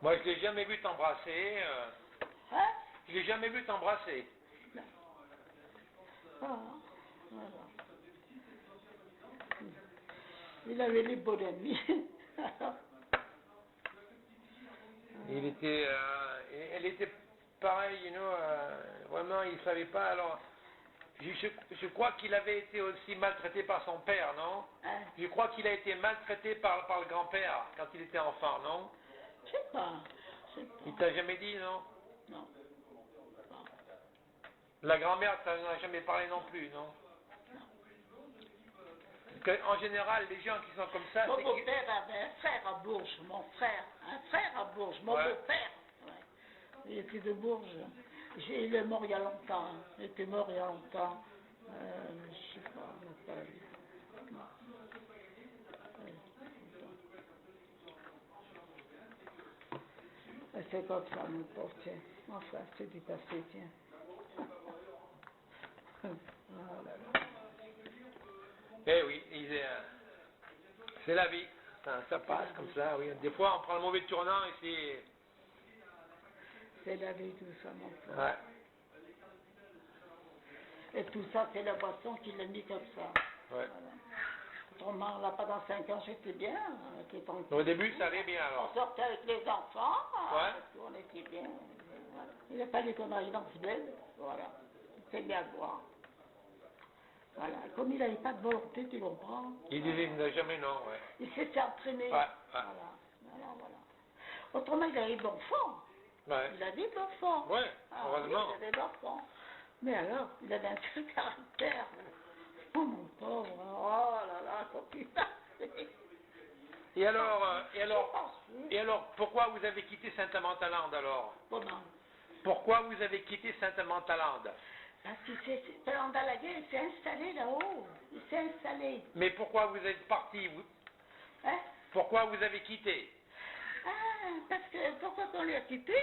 S1: Moi, je l'ai jamais vu t'embrasser.
S2: Hein?
S1: Je l'ai jamais vu t'embrasser.
S2: Non. Ah, voilà. Il avait les beaux amis.
S1: Elle était pareil, vraiment, il savait pas. Alors, je crois qu'il avait été aussi maltraité par son père, non?
S2: Hein?
S1: Je crois qu'il a été maltraité par le grand-père quand il était enfant, non?
S2: Je sais pas.
S1: Il t'a jamais dit, non?
S2: Non.
S1: La grand-mère t'en a jamais parlé non plus, non? Parce qu'en général, les gens qui sont comme ça,
S2: Mon
S1: c'est
S2: beau-père avait un frère à Bourges, mon frère. Un frère à Bourges, mon
S1: Ouais.
S2: beau-père. Ouais. Il était de Bourges. Il est mort il y a longtemps. Hein. Il était mort il y a longtemps. Je sais pas, on n'a pas vu. Non. Ouais, c'est comme ça, mon pauvre, tiens. Enfin, c'est du passé, tiens. Voilà.
S1: Eh oui, c'est la vie. Ça passe comme ça, oui. Des fois, on prend le mauvais tournant et c'est...
S2: C'est la vie, tout ça, mon pauvre.
S1: Ouais.
S2: Et tout ça, c'est la boisson qui l'a mis comme ça.
S1: Ouais.
S2: Voilà. Autrement, là, pendant 5 ans, j'étais bien. On était tranquille.
S1: Au début, ça allait bien alors.
S2: On sortait avec les enfants.
S1: Ouais.
S2: On était bien. Voilà. Il n'a pas les conneries d'infidèles. Voilà. C'est bien de voir. Voilà. Comme il n'avait pas de volonté, tu comprends.
S1: Il disait jamais non, ouais.
S2: Il s'était entraîné.
S1: Ouais.
S2: Voilà. Voilà. Autrement, il avait bon fond.
S1: Ouais.
S2: Il a des bons fonds.
S1: Ouais,
S2: Ah,
S1: heureusement.
S2: oui, il a des bons fonds. Mais alors, il avait un tel caractère. Oh mon pauvre, oh là là, faut plus passer.
S1: Et alors, pourquoi vous avez quitté Saint-Amand-Talande alors?
S2: Comment?
S1: Pourquoi vous avez quitté Saint-Amand-Talande?
S2: Parce qu'il pendant la guerre, il s'est installé là-haut. Il s'est installé.
S1: Mais pourquoi vous êtes parti vous?
S2: Hein?
S1: Pourquoi vous avez quitté?
S2: Ah, parce que, pourquoi on l'a quitté?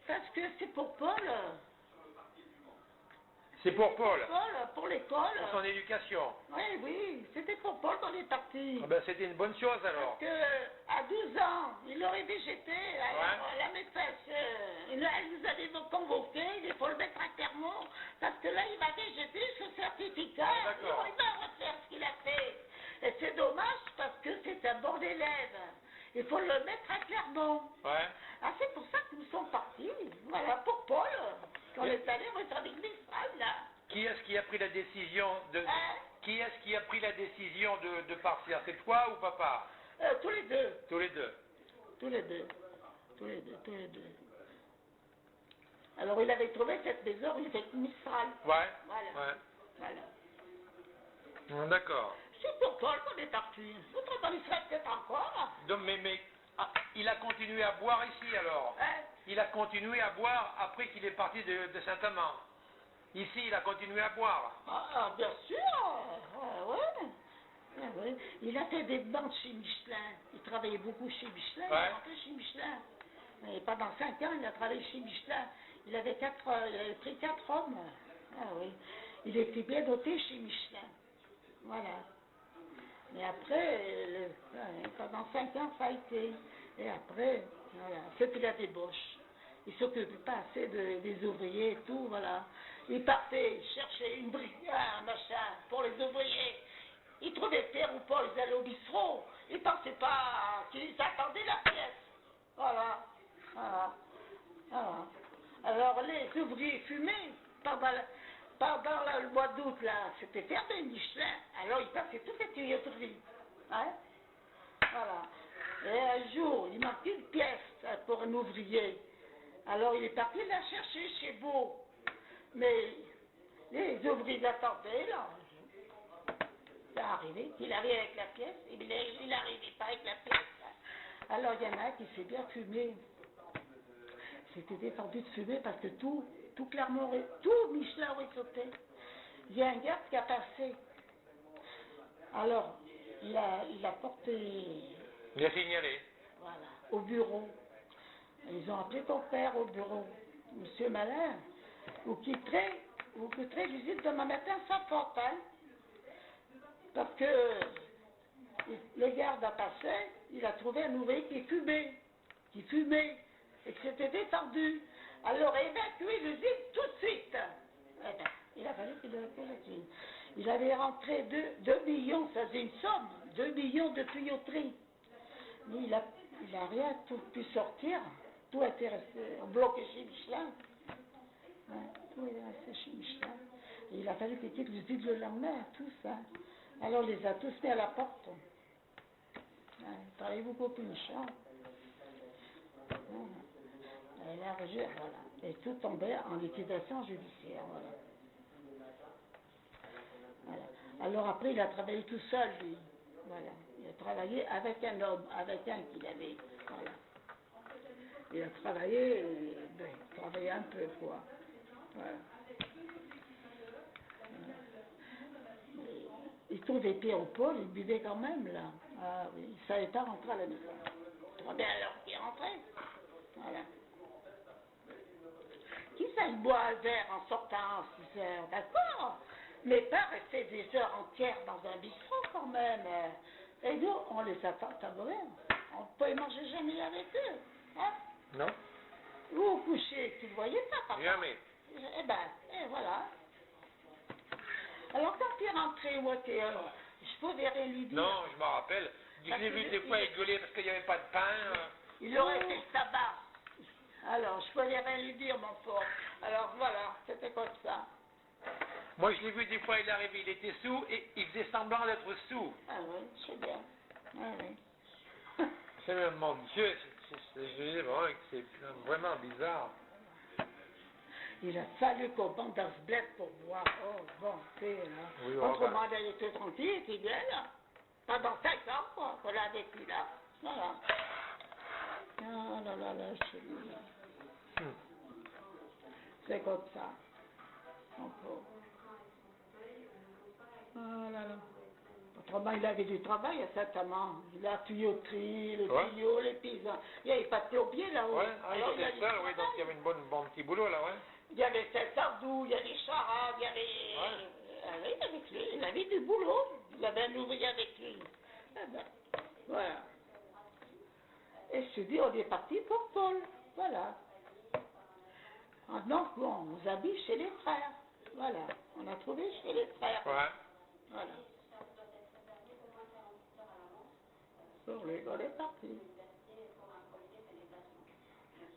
S2: Parce que c'est pour Paul.
S1: C'est pour Paul,
S2: Pour l'école.
S1: pour son éducation.
S2: Oui, c'était pour Paul qu'on est parti.
S1: Ah ben, c'était une bonne chose alors.
S2: Parce que, à 12 ans, il aurait végété. Alors, la maîtresse, elle nous avait convoqué, il faut le mettre à Clermont. Parce que là, il va végéter ce certificat.
S1: Ah, d'accord.
S2: Il va refaire ce qu'il a fait. Et c'est dommage parce que c'est un bon élève. Il faut le mettre à Clermont.
S1: Ouais.
S2: Ah, c'est pour ça que nous sommes partis. Voilà, pour Paul. On est allé avec Mistral, là.
S1: Qui est-ce qui a pris la décision de...
S2: Hein?
S1: Qui est-ce qui a pris la décision de partir? C'est toi ou papa?
S2: Tous les deux.
S1: Tous les deux.
S2: Tous les deux. Alors, il avait trouvé cette maison, il fait Mistral.
S1: Ouais.
S2: Voilà.
S1: D'accord.
S2: C'est pour Paul qu'on est parti. Autrement, il serait peut-être encore.
S1: Donc, mais il a continué à boire ici alors?
S2: Hein?
S1: Il a continué à boire après qu'il est parti de Saint-Amand. Ici, il a continué à boire.
S2: Ah, bien sûr. Ouais. Ah, ouais. Il a fait des banques chez Michelin. Il travaillait beaucoup chez Michelin.
S1: Ouais.
S2: Il est rentré chez Michelin. Et pendant 5 ans, il a travaillé chez Michelin. Il avait pris 4 hommes. Ah oui. Il était bien doté chez Michelin. Voilà. Mais après, pendant 5 ans, ça a été. Et après, voilà, c'est puis la débauche. Il ne s'occupait pas assez des ouvriers et tout, voilà. Il partait chercher une brigade, machin, pour les ouvriers. Il trouvait Pierre ou Paul, ils allaient au bistrot. Ils ne pensaient pas qu'ils attendaient la pièce. Voilà, voilà, voilà. Alors les ouvriers fumaient pendant le mois d'août, là, c'était fermé, Michelin. Alors ils passaient toutes les tuyauteries. Hein? Voilà. Et un jour, il manquait une pièce pour un ouvrier. Alors il est parti la chercher chez Beau. Mais les ouvriers l'attendaient, là. Il est arrivé, il arrive avec la pièce, et il n'arrivait pas avec la pièce. Alors il y en a qui s'est bien fumé. C'était défendu de fumer parce que tout Clermont, tout Michelin aurait sauté. Il y a un garde qui a passé. Alors, il a porté.
S1: Il a signalé.
S2: Voilà, au bureau. Ils ont appelé ton père au bureau. Monsieur Malin, vous quitterez l'usine demain matin sans faute, hein? Parce que le garde a passé, il a trouvé un ouvrier qui fumait, et que c'était défendu. Alors évacué l'usine tout de suite. Eh ben, il a fallu qu'il évacue l'usine. Il avait rentré 2 millions, ça faisait une somme, 2 millions de tuyauterie. Mais il a rien pu sortir, tout a été resté bloqué chez Michelin. Ouais, tout est resté chez Michelin. Et il a fallu qu'il quitte l'usine le lendemain, tout ça. Alors on les a tous mis à la porte. Parlez-vous pour Michelin. Voilà. Et tout tombait en liquidation judiciaire. Voilà. Alors après, il a travaillé tout seul, lui. Voilà. Il a travaillé avec un homme, avec un qu'il avait. Voilà. Il a travaillé, il travaillait un peu, quoi. Voilà. Il trouvait Pierre au Paul, il buvait quand même, là. Ah oui, il ne savait pas rentrer à la maison. Très bien alors qu'il est rentré. Voilà. Qui ça, il boit un verre en sortant à 6 heures, d'accord, mais pas rester des heures entières dans un bistrot quand même. Et nous, on les attend à mourir. On ne peut manger jamais avec eux. Hein?
S1: Non.
S2: Ou au coucher, tu ne le voyais pas, papa.
S1: Jamais.
S2: Eh ben, et voilà. Alors quand il est rentré, moi, je pouvais rien lui dire.
S1: Non, je m'en rappelle. Je l'ai vu des fois gueuler parce qu'il n'y avait pas de pain.
S2: Il aurait fait le tabac. Alors, je pouvais rien lui dire, mon pauvre. Alors voilà, c'était comme ça.
S1: Moi, je l'ai vu des fois, il arrivait, il était sous et il faisait semblant d'être sous.
S2: Ah oui, c'est bien. Ah oui.
S1: C'est mon Dieu, c'est vraiment bizarre.
S2: Il a fallu qu'on bande dans ce bled pour voir. Oh, bon, tu sais, là.
S1: Oui,
S2: Autrement, elle était tranquille, elle était bien, là. Pendant 5 ans, quoi, qu'on l'a vécu, là. Voilà. Ah là là là, chez lui, là. C'est comme ça. Mon pauvre. Ah là là. Autrement, il avait du travail à Saint-Amand. La tuyauterie, le tuyau, les paysans. Il n'y avait pas de plombier là-haut.
S1: Ouais, il était seul, oui, donc il y avait un bon petit boulot là, ouais.
S2: Il y avait Saint-Sardou, il y avait Charade, il y avait.
S1: Ouais.
S2: Oui, avec lui, il avait du boulot. Il avait un ouvrier avec lui. Eh ben, voilà. Et je dis, on est parti pour Paul. Voilà. Donc, bon, on nous habille chez les frères. Voilà. On a trouvé chez les frères.
S1: Ouais.
S2: Voilà. Donc, on est parti.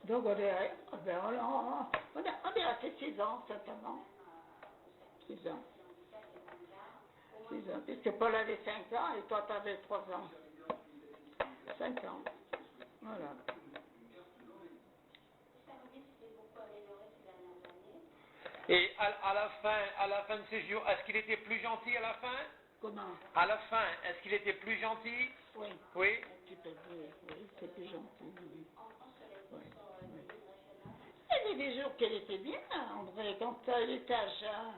S2: Donc, on est resté 6 ans, certainement. 6 ans. 6 ans. Puisque Paul avait 5 ans et toi, tu avais 3 ans. 5 ans. Voilà.
S1: Et à la fin de ses jours, est-ce qu'il était plus gentil à la fin?
S2: Comment?
S1: À la fin, est-ce qu'il était plus gentil?
S2: Oui.
S1: Oui.
S2: Un petit peu, oui, c'est plus gentil. Oui. Oui. Il y avait des jours qu'elle était bien, André, quand elle était à Jean.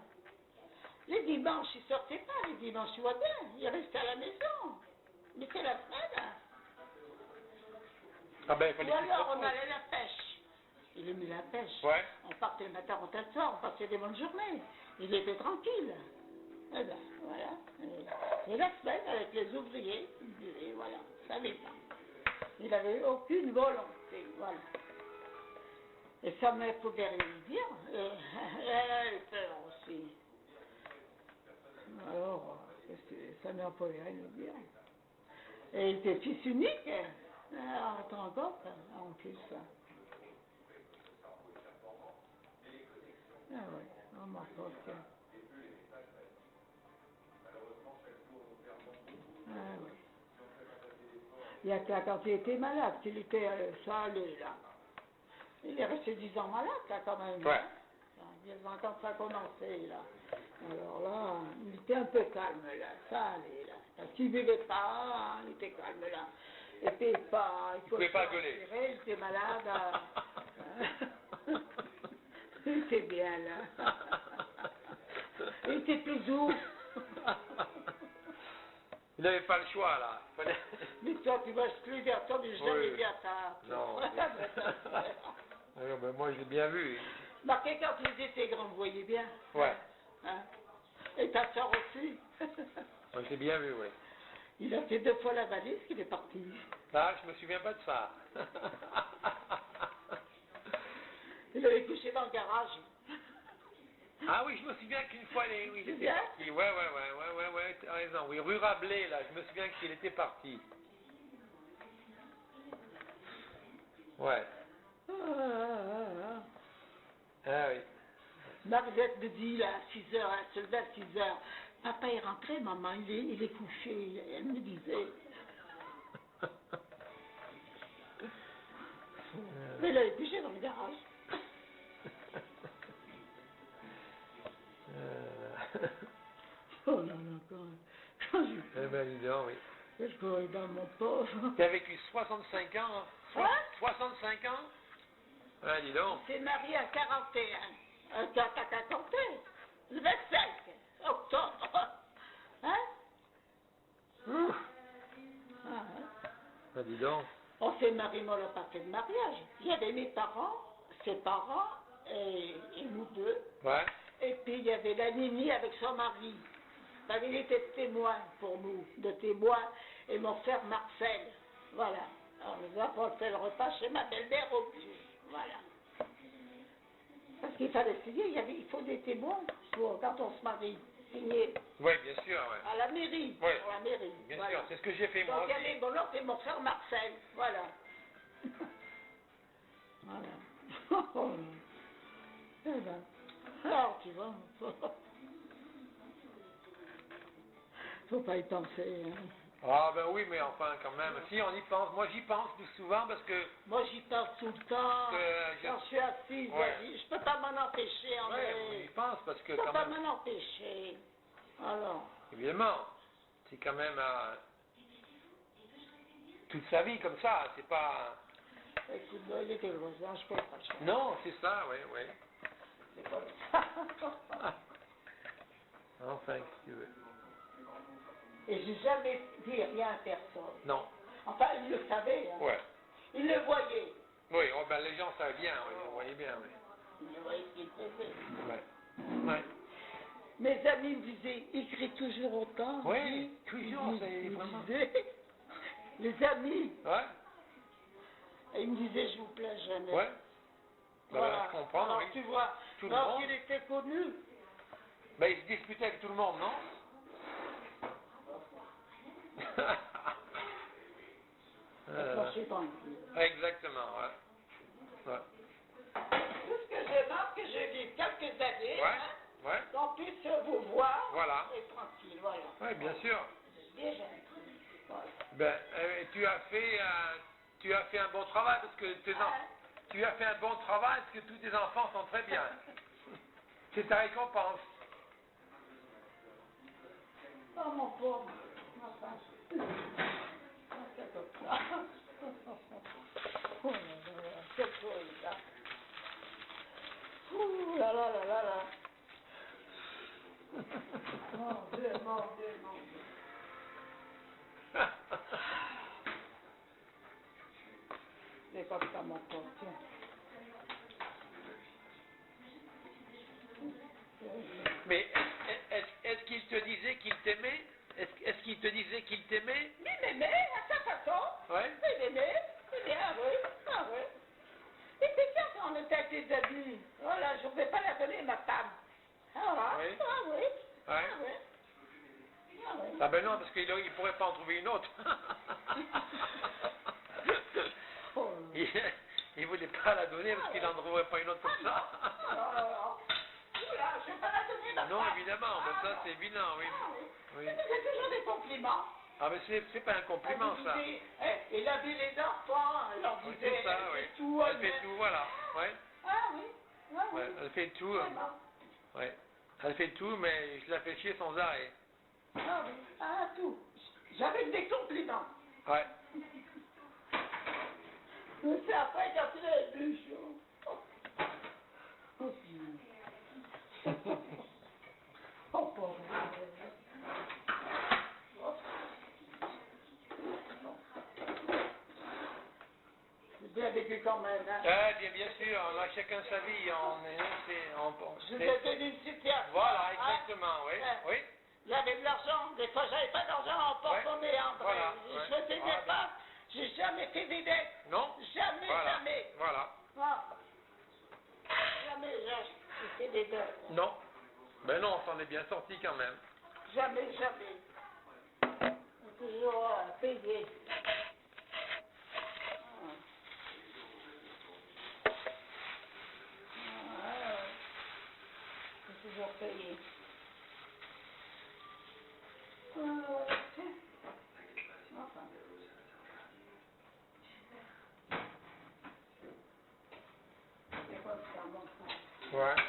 S2: Les dimanches, il sortait pas, les dimanches, tu vois bien, il restait à la maison. Mais c'est la semaine.
S1: Ah ben, il fallait
S2: Ou
S1: qu'il
S2: alors,
S1: se
S2: on allait à la pêche. Il aimait la pêche.
S1: Ouais.
S2: On partait le matin, on rentrait le soir, on passait des bonnes journées. Il était tranquille. Eh ben, voilà. Et la semaine, avec les ouvriers, et voilà, ça n'allait pas. Il n'avait aucune volonté, voilà. Et sa mère pouvait rien lui dire, et elle avait peur aussi. Alors, sa mère pouvait rien lui dire. Et il était fils unique, en tant qu'autre, en plus. Ah oui, on m'en porte. Ah oui. Il y a que quand il était malade, qu'il était salé, là. Il est resté 10 ans malade, là, quand même.
S1: Ouais.
S2: 10 ans quand ça a commencé, là. Alors là, il était un peu calme, là, ça allait, là. Parce qu'il ne buvait pas, il était calme, là. Et puis, il
S1: pouvait pas gueuler.
S2: Il était malade. Il était bien, là. Il était toujours.
S1: Il n'avait pas le choix, là. Fallait...
S2: Mais toi, tu vas exclure vers toi, mais jamais bien ça.
S1: Non. Alors, ben, moi, je l'ai bien vu.
S2: Marqué quand ils étaient grands, vous voyez bien.
S1: Ouais.
S2: Hein? Et ta soeur aussi.
S1: Moi, je l'ai bien vu, oui.
S2: Il a fait 2 fois la valise qu'il est parti.
S1: Ah, je me souviens pas de ça.
S2: Il avait couché dans le garage.
S1: Ah oui, je me souviens qu'une fois, il était
S2: Bien.
S1: parti. Ouais, tu as raison. Oui, rue Rabelais, là, je me souviens qu'il était parti. Ouais. Ah oui.
S2: Marguerite me dit, là, à 6 heures, elle se levait à 6 heures. Papa est rentré, maman, il est couché. Elle me disait. Mais il avait couché dans le garage. Oh là là, quand
S1: Eh ben, dis donc, oui.
S2: je courais dans mon pauvre.
S1: Tu as vécu 65 ans, hein?
S2: Hein?
S1: 65 ans? Ah, dis donc.
S2: C'est marié à 41. T'as qu'à compter. Le 25 octobre. Hein?
S1: Ouh.
S2: Ah, hein.
S1: Ah, dis donc.
S2: On s'est marié, mais on n'a pas fait de mariage. Il y avait mes parents, ses parents, et nous deux.
S1: Ouais.
S2: Et puis il y avait la Nini avec son mari. Il était témoin pour nous, de témoin, et mon frère Marcel. Voilà. Alors nous avons fait le repas chez ma belle-mère au plus. Voilà. Parce qu'il fallait signer, il faut des témoins quand on se marie. Signer
S1: Oui, bien sûr, ouais.
S2: à la mairie.
S1: Oui.
S2: Pour la mairie.
S1: Bien
S2: voilà.
S1: sûr, c'est ce que j'ai fait moi
S2: Donc il y
S1: aussi.
S2: avait mon oncle et mon frère Marcel. Voilà. Voilà. Eh ben. Alors tu vois. Faut pas y penser. Hein.
S1: Ah ben oui, mais enfin quand même, si on y pense, moi j'y pense plus souvent parce que...
S2: Moi j'y pense tout le temps.
S1: je-
S2: Quand je suis assise,
S1: Ouais.
S2: je peux pas m'en empêcher, André.
S1: Ouais, on y pense parce que
S2: Je peux
S1: quand
S2: pas
S1: même,
S2: m'en empêcher. Alors.
S1: évidemment, c'est quand même toute sa vie comme ça, c'est pas...
S2: Écoute, il était gros, hein, je peux pas le faire.
S1: Non, c'est ça, oui, oui.
S2: C'est comme ça.
S1: Enfin, qu'est-ce que tu veux.
S2: Et j'ai jamais dit rien à personne.
S1: Non,
S2: Enfin, il le savait. Hein.
S1: ouais.
S2: Il le voyait.
S1: Oui, oh, ben, les gens savaient bien, oui, on voyait bien, oui.
S2: Il le voyait ce qu'il faisait.
S1: Ouais. Ouais.
S2: Mes amis me disaient, écris toujours autant.
S1: Oui, toujours, c'est
S2: Ils me
S1: vraiment...
S2: disaient, les amis.
S1: Ouais,
S2: Et il me disait, je vous plains jamais.
S1: ouais. Ben,
S2: Voilà.
S1: je comprends,
S2: Alors
S1: oui.
S2: tu vois,
S1: Tout le
S2: alors
S1: monde.
S2: qu'il était connu.
S1: Ben, il se disputait avec tout le monde, non?
S2: Je suis tranquille.
S1: Exactement, ouais. Ouais.
S2: Tout ce que je marque, que je vis quelques années,
S1: Ouais,
S2: hein,
S1: ouais.
S2: qu'on puisse vous voir
S1: Voilà.
S2: et tranquille, voilà.
S1: Oui, bien sûr.
S2: Déjà. Voilà.
S1: Ben, tu as fait un bon travail parce que tu as fait un bon travail parce que tous tes enfants sont très bien. C'est ta récompense.
S2: Oh mon pauvre. Enfin. C'est comme ça. Oh là là, quelle chose là. Ouh là là là là là. Mon Dieu, mon Dieu, mon Dieu. C'est comme ça mon pauvre, tiens.
S1: Mais est-ce qu'il te disait qu'il t'aimait? Est-ce qu'il te disait qu'il t'aimait?
S2: Il m'aimait à sa façon.
S1: Ouais.
S2: Il m'aimait.
S1: ben non, parce qu'il ne pourrait pas en trouver une autre.
S2: Oh.
S1: Il voulait pas la donner parce qu'il n'en trouverait pas une autre comme ça.
S2: Oula, je vais pas la donner, ma
S1: Non,
S2: femme.
S1: évidemment, mais ça c'est évident, oui. Oui.
S2: C'est toujours des compliments.
S1: Ah, mais c'est pas un compliment,
S2: Elle
S1: ça.
S2: disait, il a vu les enfants, elle leur
S1: Oui,
S2: disait,
S1: c'est ça,
S2: elle
S1: oui.
S2: fait tout.
S1: Elle fait tout, voilà. Ouais.
S2: Ah oui, ah oui.
S1: Ouais, elle fait tout.
S2: Vraiment.
S1: Ouais. Elle fait tout, mais je la fais chier sans arrêt.
S2: Ah oui, ah tout. J'avais des compliments.
S1: Ouais.
S2: Mais c'est après quand il est plus chaud. Oh, oh pauvre. C'est bien vécu quand même, hein.
S1: Bien sûr, on a chacun sa vie.
S2: Je vous ai donné une situation.
S1: Voilà, exactement, oui.
S2: Hein?
S1: Oui.
S2: J'avais de l'argent, des fois j'avais pas d'argent en porte-monnaie, André.
S1: Voilà,
S2: Je
S1: ouais.
S2: faisais
S1: Voilà.
S2: des pas, j'ai jamais fait des dettes.
S1: Non.
S2: Jamais,
S1: Voilà.
S2: jamais.
S1: Voilà.
S2: Ah. Jamais j'ai fait des dettes.
S1: Non. Ben non, on s'en est bien sorti quand même.
S2: Jamais, jamais. Toujours payé. Toujours payé. Enfin. C'est comme ça, mon frère.
S1: Ouais.